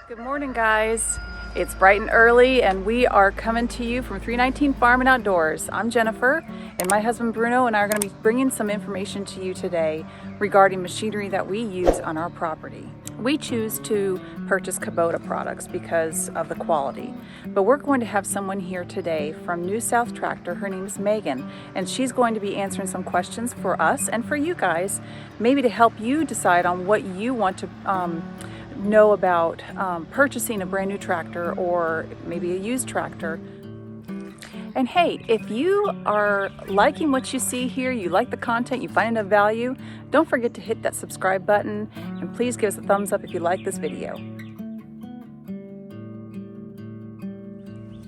Good morning, guys. It's bright and early and we are coming to you from 319 Farm and Outdoors. I'm Jennifer and my husband Bruno and I are going to be bringing some information to you today regarding machinery that we use on our property. We choose to purchase Kubota products because of the quality, but we're going to have someone here today from New South Tractor. Her name is Megan, and she's going to be answering some questions for us and for you guys, maybe to help you decide on what you want to know about purchasing a brand new tractor or maybe a used tractor. And hey, if you are liking what you see here, you like the content, you find it of value, don't forget to hit that subscribe button and please give us a thumbs up if you like this video.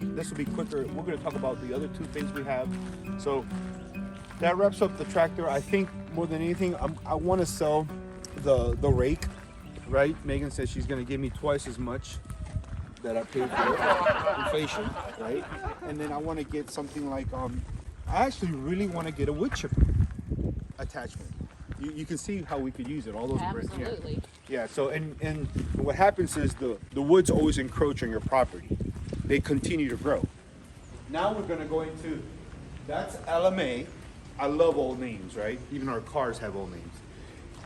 This will be quicker. We're going to talk about the other two things we have. So that wraps up the tractor. I think more than anything, I want to sell the rake. Right? Megan says she's going to give me twice as much that I paid for inflation, right? And then I want to get something like, I actually really want to get a wood chipper attachment. You can see how we could use it. All those absolutely. Yeah. So and what happens is the woods always encroach on your property. They continue to grow. Now we're going to go into, that's LMA. I love old names, right? Even our cars have old names.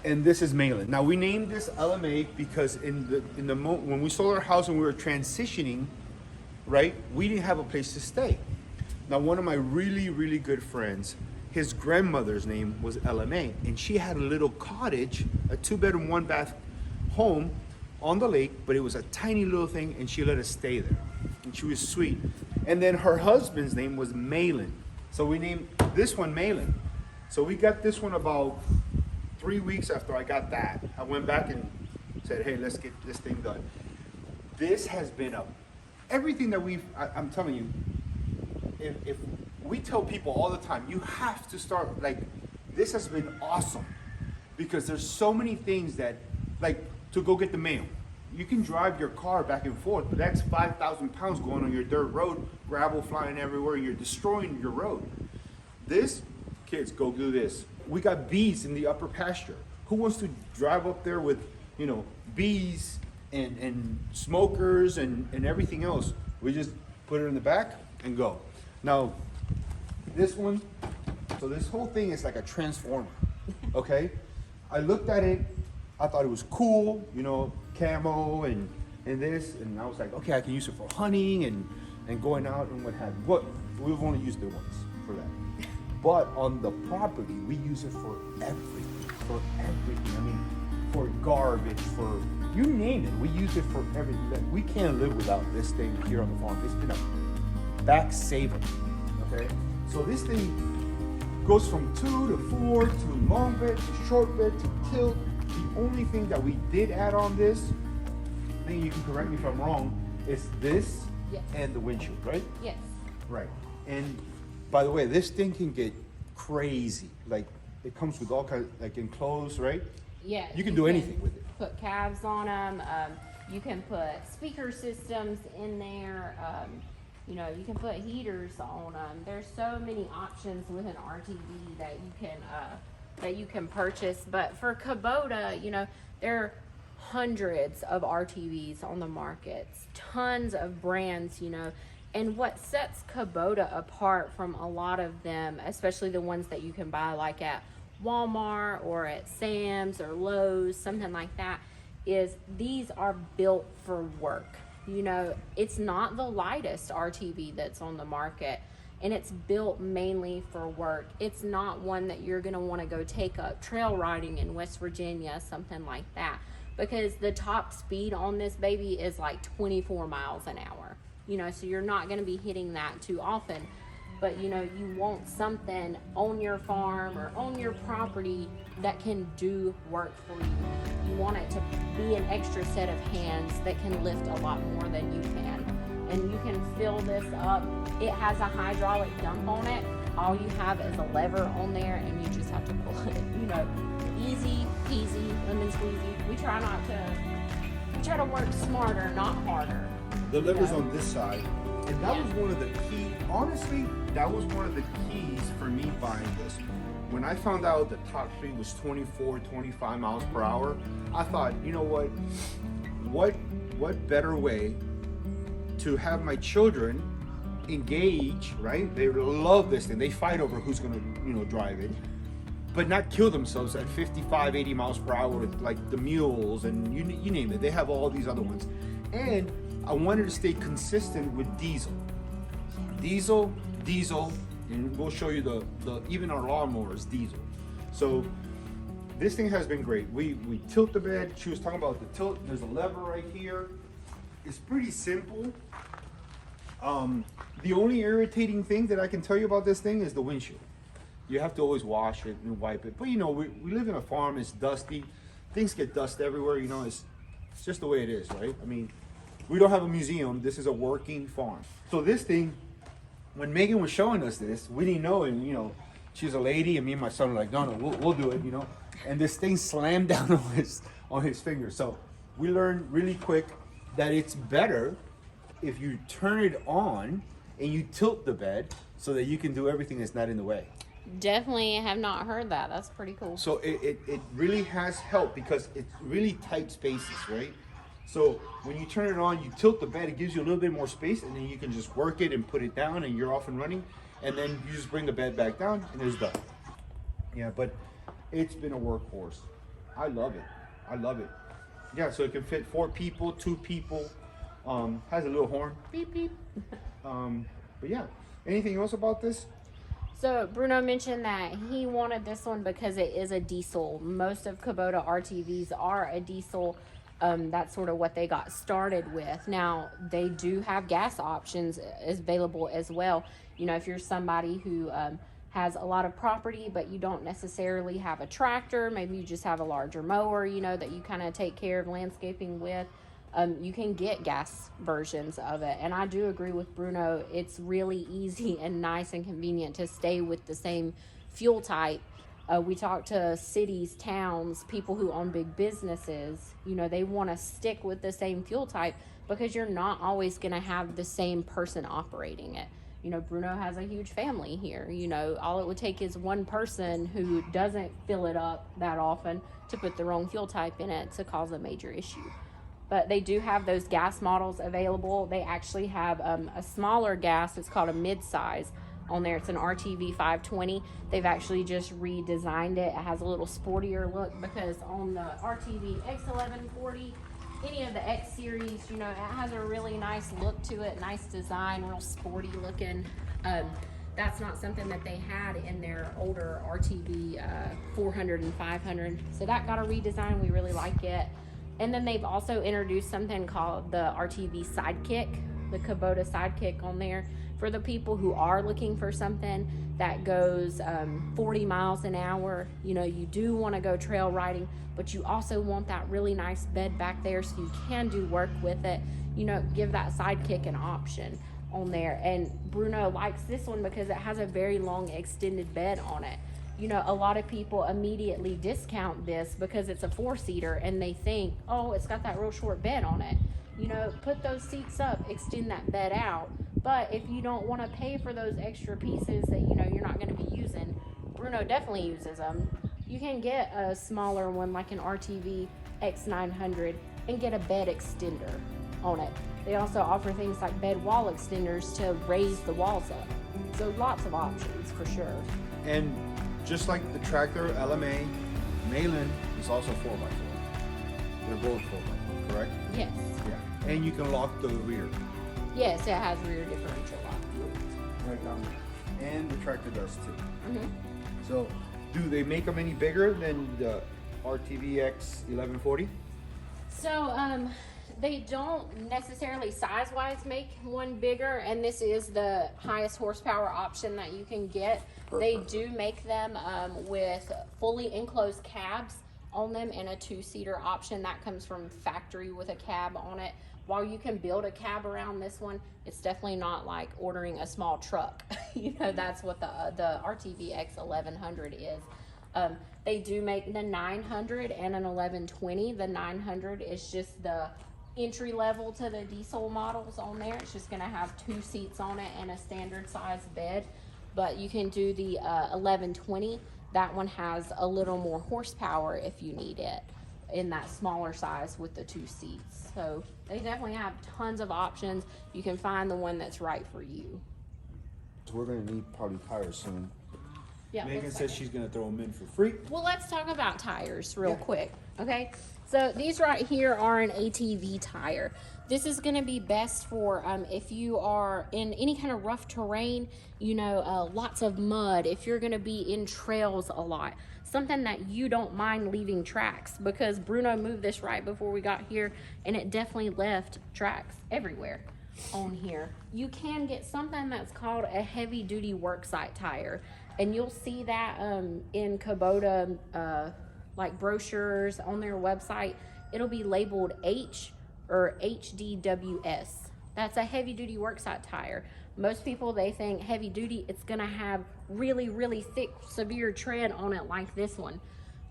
And this is Malin. Now we named this LMA because when we sold our house and we were transitioning, right, we didn't have a place to stay. Now one of my really good friends, his grandmother's name was LMA, and she had a little cottage, a 2-bedroom, 1-bath home on the lake, but it was a tiny little thing, and she let us stay there. And she was sweet. And then her husband's name was Malin, so we named this one Malin. So we got this one about 3 weeks after I got that. I went back and said, hey, let's get this thing done. This has been everything that I'm telling you, if we tell people all the time, you have to start, like, this has been awesome because there's so many things that, like, to go get the mail. You can drive your car back and forth, but that's 5,000 pounds going on your dirt road, gravel flying everywhere, and you're destroying your road. This, kids, go do this. We got bees in the upper pasture. Who wants to drive up there with, bees and smokers and everything else? We just put it in the back and go. Now, this one, so this whole thing is like a transformer, okay? I looked at it, I thought it was cool, camo and this, and I was like, okay, I can use it for hunting and going out and what have you. But we've only used it once for that. But on the property, we use it for everything. I mean, for garbage, for you name it, we use it for everything. We can't live without this thing here on the farm. It's been a back saver, okay? So this thing goes from 2 to 4 to long bed to short bed to tilt. The only thing that we did add on this, I think you can correct me if I'm wrong, is this and the windshield, right? Yes. Right. And by the way, this thing can get crazy. Like, it comes with all kinds, like enclosed, right? Yeah. You can do anything with it. Put calves on them. You can put speaker systems in there. You can put heaters on them. There's so many options with an RTV that you can purchase. But for Kubota, there are hundreds of RTVs on the market, tons of brands, And what sets Kubota apart from a lot of them, especially the ones that you can buy like at Walmart or at Sam's or Lowe's, something like that, is these are built for work. It's not the lightest RTV that's on the market, and it's built mainly for work. It's not one that you're gonna wanna go take up trail riding in West Virginia, something like that, because the top speed on this baby is like 24 miles an hour. So you're not going to be hitting that too often, but you want something on your farm or on your property that can do work for you. You want it to be an extra set of hands that can lift a lot more than you can, and you can fill this up. It has a hydraulic dump on it. All you have is a lever on there, and you just have to pull it. Easy peasy, lemon squeezy. We try to work smarter, not harder. The lever's on this side, and that was one of the keys for me buying this. When I found out the top speed was 24, 25 miles per hour, I thought, what what better way to have my children engage, right? They love this thing. They fight over who's gonna, drive it, but not kill themselves at 55, 80 miles per hour with like the mules and you name it. They have all these other ones. And I wanted to stay consistent with diesel, and we'll show you the even our lawnmower is diesel. So this thing has been great. We tilt the bed. She was talking about the tilt. There's a lever right here. It's pretty simple. The only irritating thing that I can tell you about this thing is the windshield. You have to always wash it and wipe it. But we live in a farm, it's dusty. Things get dust everywhere, it's just the way it is, right? I mean, we don't have a museum, this is a working farm. So this thing, when Megan was showing us this, we didn't know, and she's a lady, and me and my son were like, no, we'll do it, And this thing slammed down on his finger. So we learned really quick that it's better if you turn it on and you tilt the bed so that you can do everything that's not in the way. Definitely have not heard that. That's pretty cool. So it really has helped because it's really tight spaces, right? So when you turn it on, you tilt the bed, it gives you a little bit more space, and then you can just work it and put it down and you're off and running. And then you just bring the bed back down and it's done. Yeah, but it's been a workhorse. I love it. Yeah, so it can fit 4 people, 2 people. Has a little horn, beep beep. But yeah, anything else about this? So Bruno mentioned that he wanted this one because it is a diesel. Most of Kubota RTVs are a diesel. That's sort of what they got started with. Now, they do have gas options available as well. If you're somebody who has a lot of property, but you don't necessarily have a tractor, maybe you just have a larger mower, that you kind of take care of landscaping with, you can get gas versions of it. And I do agree with Bruno. It's really easy and nice and convenient to stay with the same fuel type. We talk to cities, towns, people who own big businesses, they want to stick with the same fuel type because you're not always going to have the same person operating it. Bruno has a huge family here. All it would take is one person who doesn't fill it up that often to put the wrong fuel type in it to cause a major issue. But they do have those gas models available. They actually have a smaller gas. It's called a mid-size on there. It's an RTV 520. They've actually just redesigned it. It has a little sportier look because on the RTV X1140, any of the X series, it has a really nice look to it, nice design, real sporty looking. That's not something that they had in their older RTV 400 and 500. So that got a redesign. We really like it. And then they've also introduced something called the RTV Sidekick, the Kubota Sidekick on there for the people who are looking for something that goes 40 miles an hour. You do want to go trail riding, but you also want that really nice bed back there so you can do work with it. Give that Sidekick an option on there. And Bruno likes this one because it has a very long extended bed on it. A lot of people immediately discount this because it's a 4-seater and they think, oh, it's got that real short bed on it. Put those seats up, extend that bed out. But if you don't want to pay for those extra pieces that, you're not going to be using, Bruno definitely uses them. You can get a smaller one like an RTV X900 and get a bed extender on it. They also offer things like bed wall extenders to raise the walls up. So lots of options for sure. And just like the tractor, LMA, Malin is also 4x4. They're both 4x4, correct? Yes. Yeah. And you can lock the rear. Yes, it has rear differential lock. Right down there. And the tractor does too. Mm-hmm. So, do they make them any bigger than the RTV X1140? So, they don't necessarily size-wise make one bigger, and this is the highest horsepower option that you can get. They do make them with fully enclosed cabs on them and a 2-seater option that comes from factory with a cab on it. While you can build a cab around this one, it's definitely not like ordering a small truck. That's what the RTV X1100 is. They do make the 900 and an 1120. The 900 is just the entry level to the diesel models on there. It's just going to have 2 seats on it and a standard size bed. But you can do the 1120. That one has a little more horsepower if you need it. in that smaller size with the 2 seats. So they definitely have tons of options. You can find the one that's right for you. So we're gonna need probably tires soon. Yeah, Megan let's says talk. she's gonna throw them in for free. Well, let's talk about tires real Yeah. quick, okay? So these right here are an ATV tire. This is gonna be best for if you are in any kind of rough terrain, you know, lots of mud, if you're gonna be in trails a lot, something that you don't mind leaving tracks, because Bruno moved this right before we got here and it definitely left tracks everywhere on here. You can get something that's called a heavy duty worksite tire, and you'll see that in Kubota like brochures on their website. It'll be labeled H or HDWS. That's a heavy duty worksite tire. Most people, they think heavy duty, it's gonna have really, really thick, severe tread on it like this one.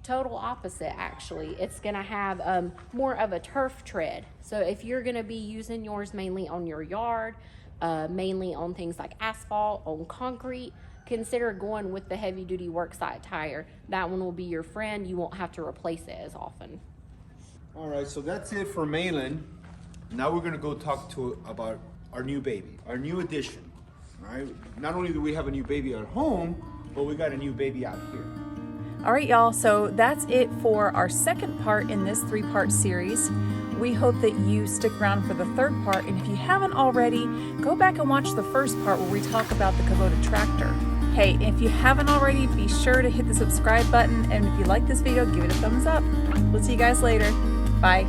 Total opposite, actually. It's gonna have more of a turf tread. So if you're gonna be using yours mainly on your yard, mainly on things like asphalt, on concrete, consider going with the heavy duty worksite tire. That one will be your friend. You won't have to replace it as often. All right, so that's it for Malin. Now we're gonna go talk about our new baby, our new addition. All right, not only do we have a new baby at home, but we got a new baby out here. All right, y'all, so that's it for our second part in this 3-part series. We hope that you stick around for the third part, and if you haven't already, go back and watch the first part where we talk about the Kubota tractor. Hey, if you haven't already, be sure to hit the subscribe button, and if you like this video, give it a thumbs up. We'll see you guys later. Bye.